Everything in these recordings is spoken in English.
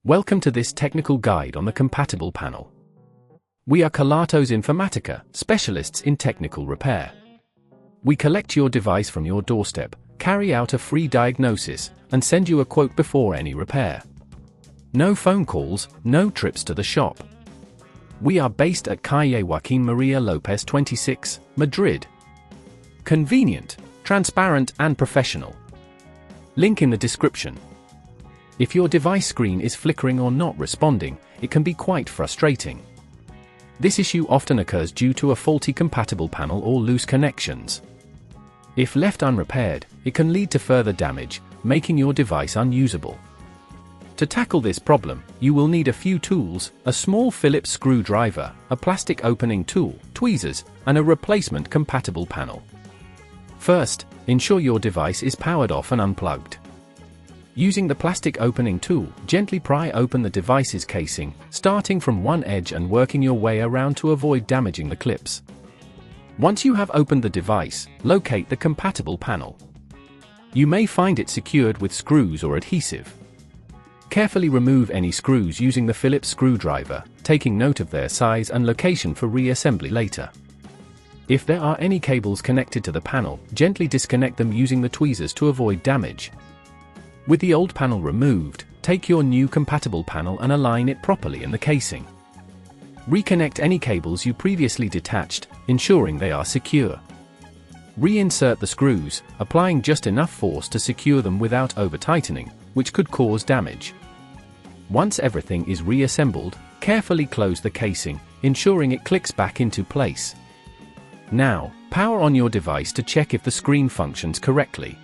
Welcome to this technical guide on the compatible panel. We are Kelatos Informatica, specialists in technical repair. We collect your device from your doorstep, carry out a free diagnosis, and send you a quote before any repair. No phone calls, no trips to the shop. We are based at Calle Joaquín María López 26, Madrid. Convenient, transparent and professional. Link in the description. If your device screen is flickering or not responding, it can be quite frustrating. This issue often occurs due to a faulty compatible panel or loose connections. If left unrepaired, it can lead to further damage, making your device unusable. To tackle this problem, you will need a few tools: a small Phillips screwdriver, a plastic opening tool, tweezers, and a replacement compatible panel. First, ensure your device is powered off and unplugged. Using the plastic opening tool, gently pry open the device's casing, starting from one edge and working your way around to avoid damaging the clips. Once you have opened the device, locate the compatible panel. You may find it secured with screws or adhesive. Carefully remove any screws using the Phillips screwdriver, taking note of their size and location for reassembly later. If there are any cables connected to the panel, gently disconnect them using the tweezers to avoid damage. With the old panel removed, take your new compatible panel and align it properly in the casing. Reconnect any cables you previously detached, ensuring they are secure. Reinsert the screws, applying just enough force to secure them without over-tightening, which could cause damage. Once everything is reassembled, carefully close the casing, ensuring it clicks back into place. Now, power on your device to check if the screen functions correctly.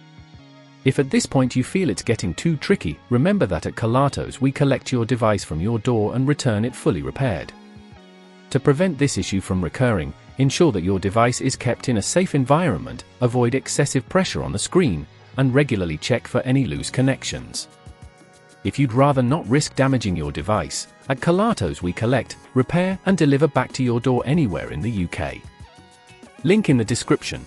If at this point you feel it's getting too tricky, remember that at Kelatos we collect your device from your door and return it fully repaired. To prevent this issue from recurring, ensure that your device is kept in a safe environment, avoid excessive pressure on the screen, and regularly check for any loose connections. If you'd rather not risk damaging your device, at Kelatos we collect, repair and deliver back to your door anywhere in the UK. Link in the description.